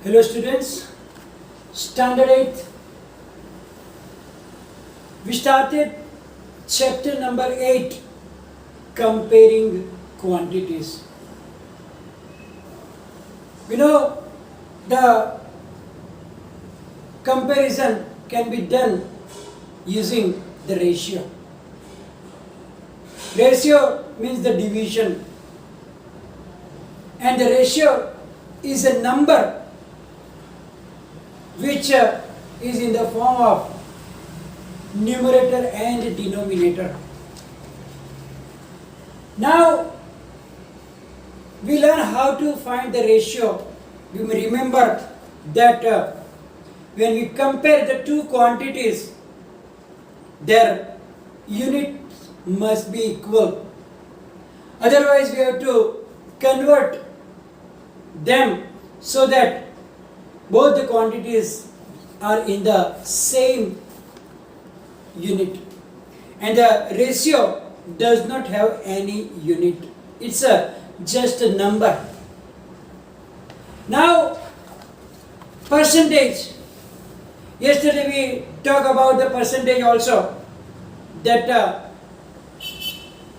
Hello students, standard 8th. We started chapter number 8, comparing quantities. We know the comparison can be done using the ratio. Ratio means the division, and the ratio is a number which is in the form of numerator and denominator. Now we learn how to find the ratio. You may remember that when we compare the two quantities, their units must be equal. Otherwise, we have to convert them so that both the quantities are in the same unit. And the ratio does not have any unit. It's just a number. Now, percentage. Yesterday we talked about the percentage also. That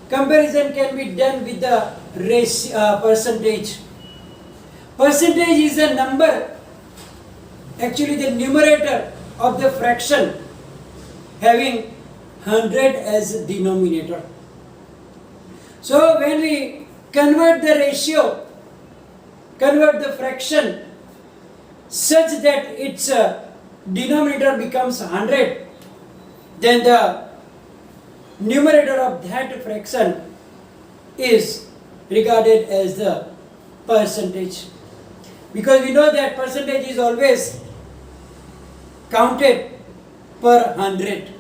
comparison can be done with the percentage. Percentage is a number, actually the numerator of the fraction having 100 as a denominator. So when we convert the ratio, convert the fraction such that its denominator becomes 100, then the numerator of that fraction is regarded as the percentage. Because we know that percentage is always counted per 100.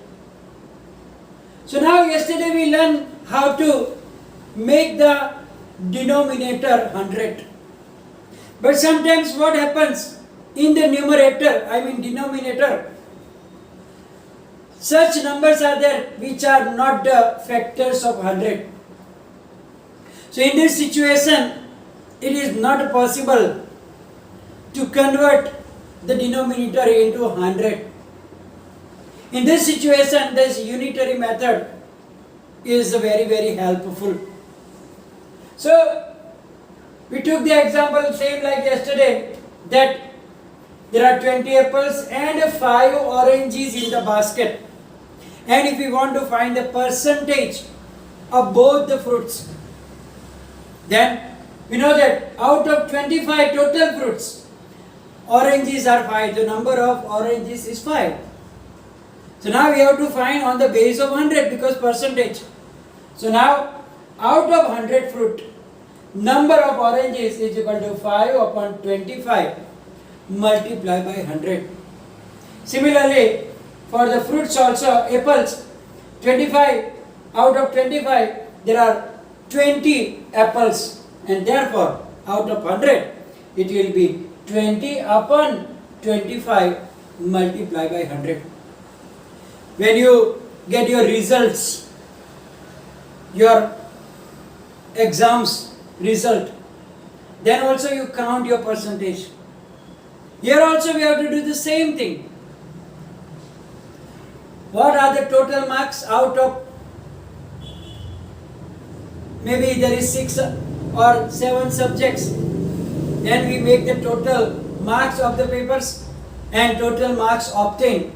So now yesterday we learned how to make the denominator 100. But sometimes what happens in the denominator, such numbers are there which are not the factors of 100. So in this situation, it is not possible to convert the denominator into 100. In this situation, this unitary method is very, very helpful. So, we took the example same like yesterday, that there are 20 apples and 5 oranges in the basket. And if we want to find the percentage of both the fruits, then we know that out of 25 total fruits, oranges are 5. The number of oranges is 5. So now we have to find on the base of 100 because percentage. So now out of 100 fruit, number of oranges is equal to 5 upon 25 multiplied by 100. Similarly, for the fruits also, apples, 25 out of 25 there are 20 apples, and therefore out of 100 it will be 20 upon 25 multiplied by 100. When you get your results, your exams result, then also you count your percentage. Here also we have to do the same thing. What are the total marks out of, maybe there is 6 or 7 subjects, then we make the total marks of the papers and total marks obtained.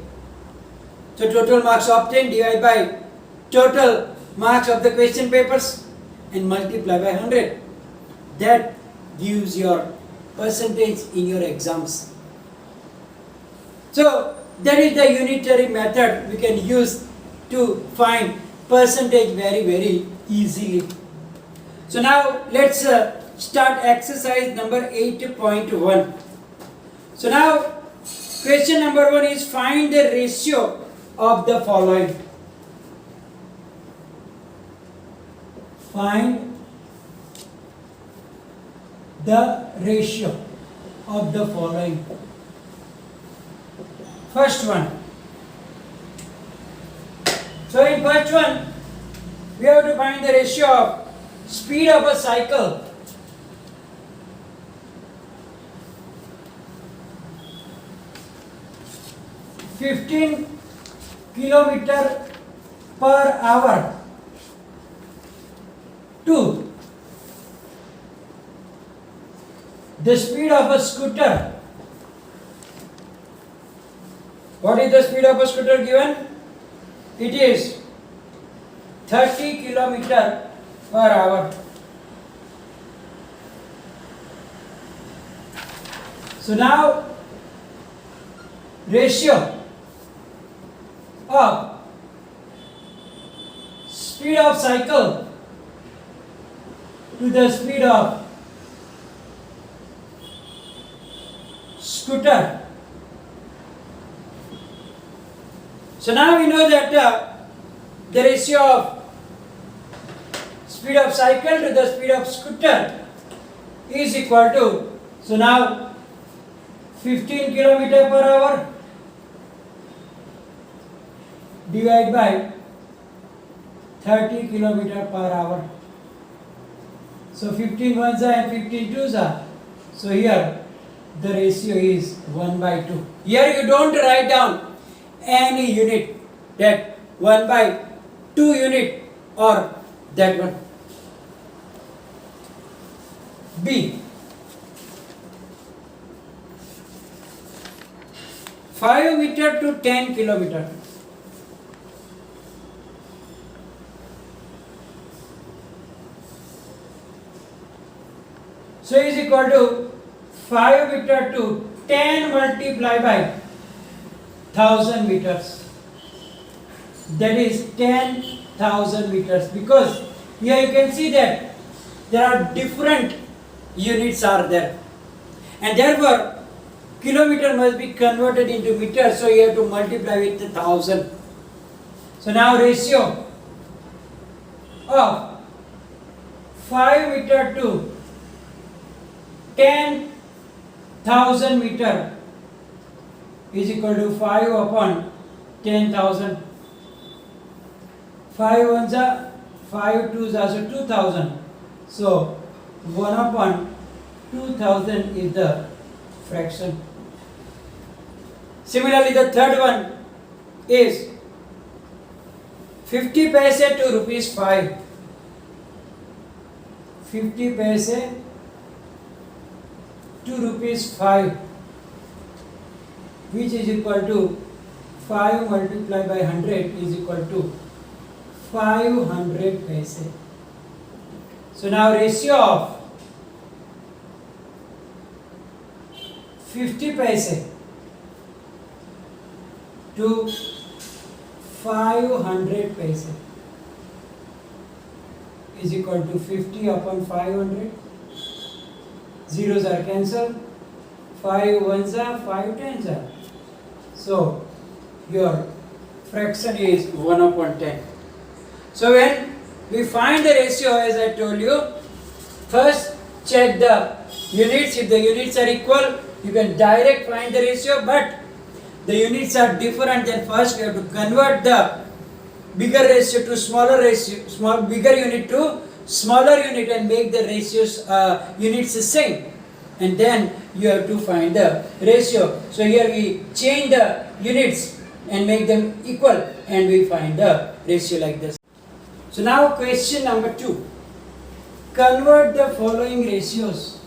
So total marks obtained divided by total marks of the question papers and multiply by 100. That gives your percentage in your exams. So that is the unitary method we can use to find percentage very, very easily. So now let's start exercise number 8.1. So now question number 1 is find the ratio of the following. Find the ratio of the following. First one. So in first one, we have to find the ratio of speed of a cycle 15 kilometer per hour to the speed of a scooter. What is the speed of a scooter given? It is 30 kilometer per hour. So now ratio of speed of cycle to the speed of scooter. So now we know that the ratio of speed of cycle to the speed of scooter is equal to, so now 15 kilometer per hour divided by 30 kilometer per hour. So 15 ones are and 15 twos are. So here the ratio is 1/2. Here you don't write down any unit, that 1/2 unit or that one. B. 5 meter to 10 kilometer. So is equal to 5 meter to 10 multiplied by 1000 meters. That is 10,000 meters, because here you can see that there are different units are there, and therefore kilometer must be converted into meters, so you have to multiply with 1000. So now ratio of 5 meter to 10,000 meter is equal to 5 upon 10,000. 5 ones are 5 twos are, so 2000. So 1 upon 2000 is the fraction. Similarly, the third one is 50 paise to rupees 5. 50 paise to rupees 5, which is equal to 5 multiplied by 100 is equal to 500 paise. So now ratio of 50 paise to 500 paise is equal to 50 upon 500. Zeros are cancelled. 5 ones are, 5 tens are. So your fraction is 1 upon 10. So when we find the ratio, as I told you, first check the units. If the units are equal, you can direct find the ratio, but the units are different, then first you have to convert the bigger ratio to smaller ratio, bigger unit to smaller unit, and make the ratios units the same, and then you have to find the ratio. So here we change the units and make them equal, and we find the ratio like this. So now question number 2. Convert the following ratios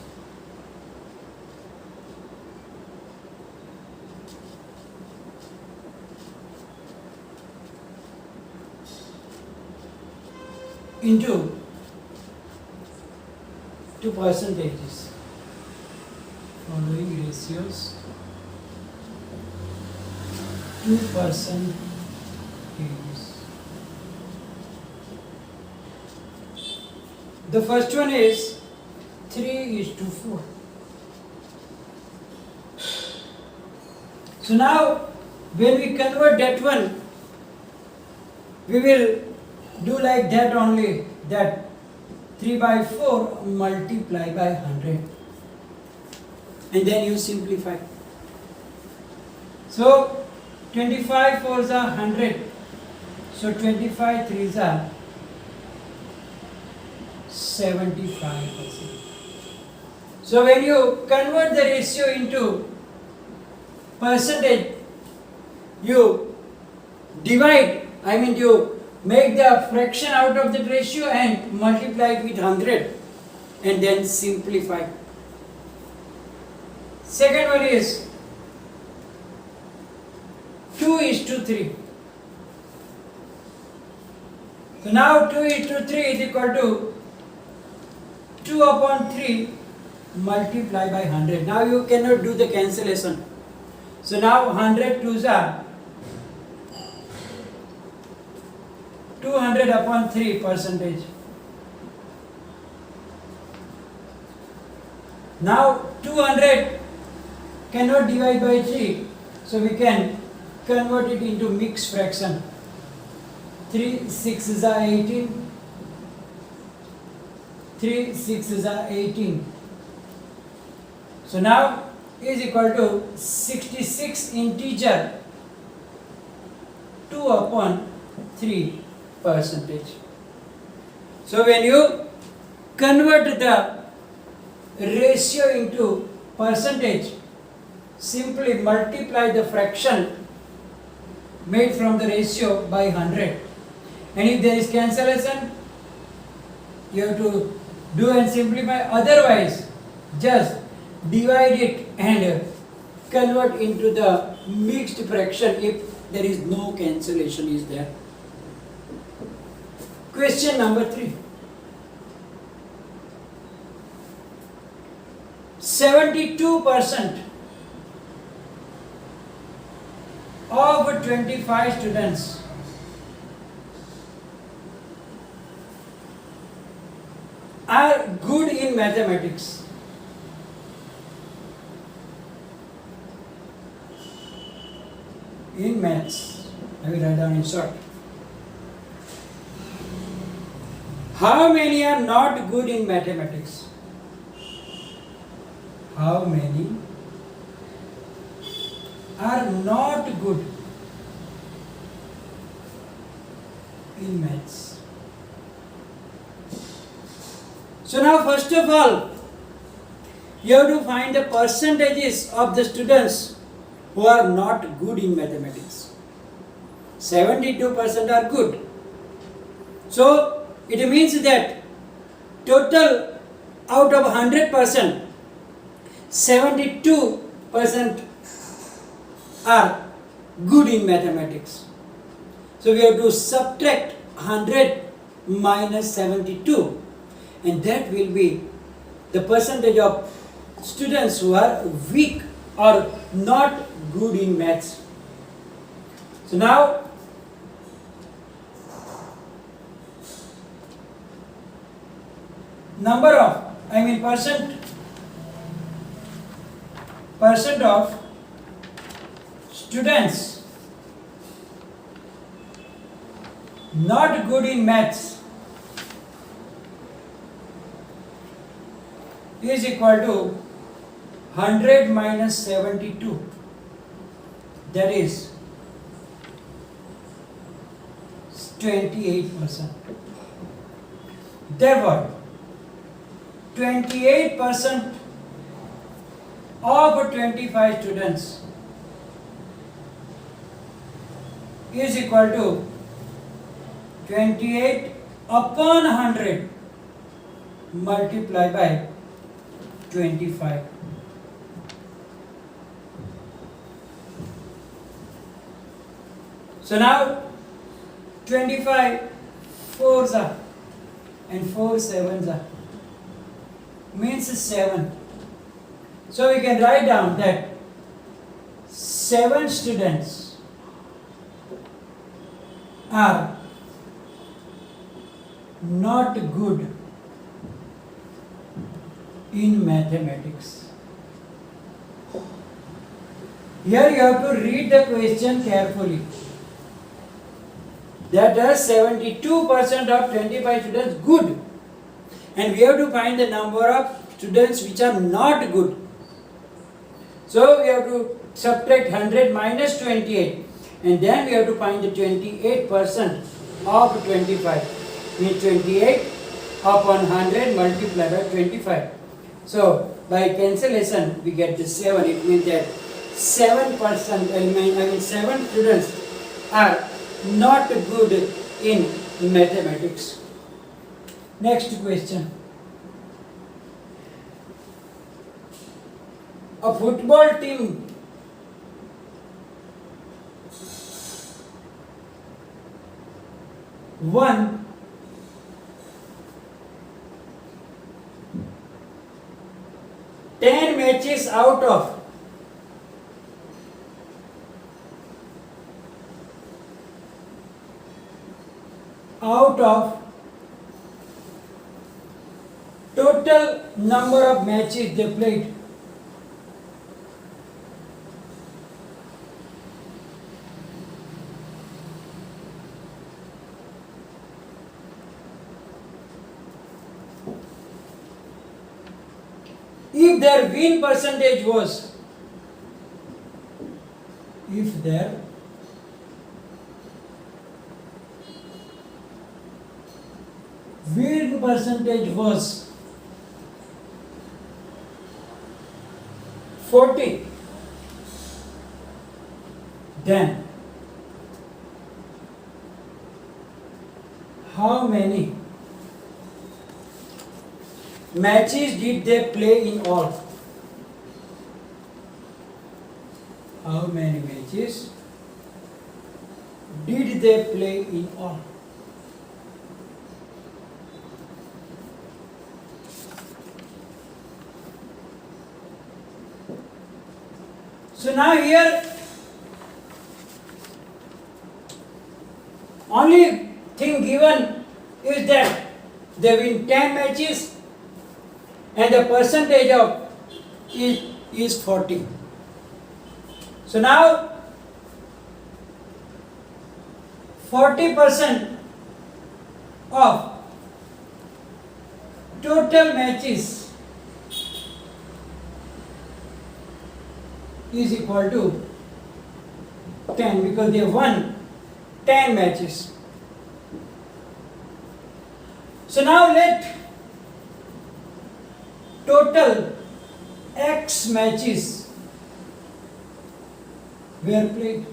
into to percentages. Following ratios to percentages. The first one is 3:4. So now when we convert that one, we will do like that only, that 3/4 multiply by 100, and then you simplify. So 25 fours are 100, so 25 threes are 75%. So when you convert the ratio into percentage, you divide, you make the fraction out of the ratio and multiply it with 100 and then simplify. Second one is 2:3. So now 2:3 is equal to 2/3 multiply by 100. Now you cannot do the cancellation. So now 100 twos are 200/3 percentage. Now 200 cannot divide by 3, so we can convert it into mixed fraction. 3 6s are 18. 3 6s are 18. So now is equal to 66 integer 2/3 percentage. So when you convert the ratio into percentage, simply multiply the fraction made from the ratio by 100. And if there is cancellation, you have to do and simplify. Otherwise, just divide it and convert into the mixed fraction if there is no cancellation is there. Question number 3. 72% of 25 students are good in mathematics. In maths, I will write down in short. How many are not good in mathematics? How many are not good in maths? So now first of all, you have to find the percentages of the students who are not good in mathematics. 72% are good. So it means that total out of 100%, 72% are good in mathematics. So we have to subtract 100 minus 72, and that will be the percentage of students who are weak or not good in maths. So now percent of students not good in maths is equal to 100 minus 72, that is 28%. Therefore 28% of 25 students is equal to 28 upon 100 multiplied by 25. So now 25 fours are and 4 sevens are means 7. So we can write down that 7 students are not good in mathematics. Here you have to read the question carefully. That is 72% of 25 students good, and we have to find the number of students which are not good. So we have to subtract 100 minus 28, and then we have to find the 28% of 25. Means 28 upon 100 multiplied by 25. So by cancellation we get the 7. It means that 7%, I mean 7 students are not good in mathematics. Next question. A football team won 10 matches out of total number of matches they played. If their win percentage was, if their win percentage was 40, then how many matches did they play in all? How many matches did they play in all? So now here only thing given is that they win 10 matches and the percentage of is 40. So now 40% of total matches is equal to 10 because they won 10 matches. So now let total X matches were played,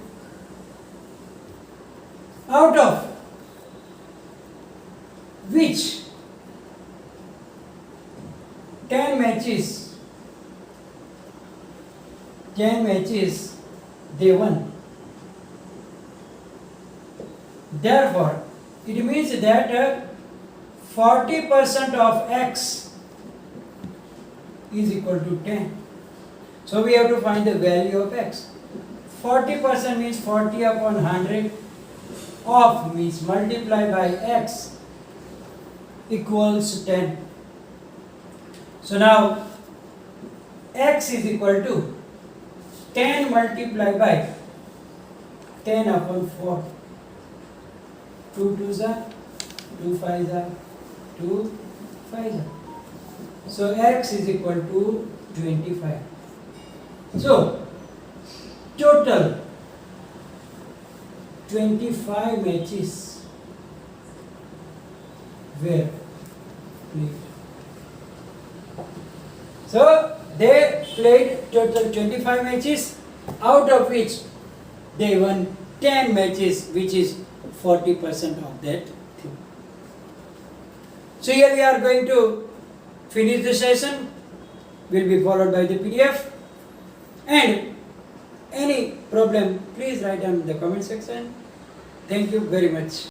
out of which 10 matches they won. Therefore, it means that 40% of X is equal to 10. So we have to find the value of X. 40% means 40 upon 100, of means multiply by X equals 10. So now X is equal to 10 multiplied by 10 upon 4. 2 2s are 2 5s are 2 5s are. So X is equal to 25. So total 25 matches were played. So they played total 25 matches, out of which they won 10 matches, which is 40% of that thing. So here we are going to finish the session, will be followed by the PDF, and any problem please write down in the comment section. Thank you very much.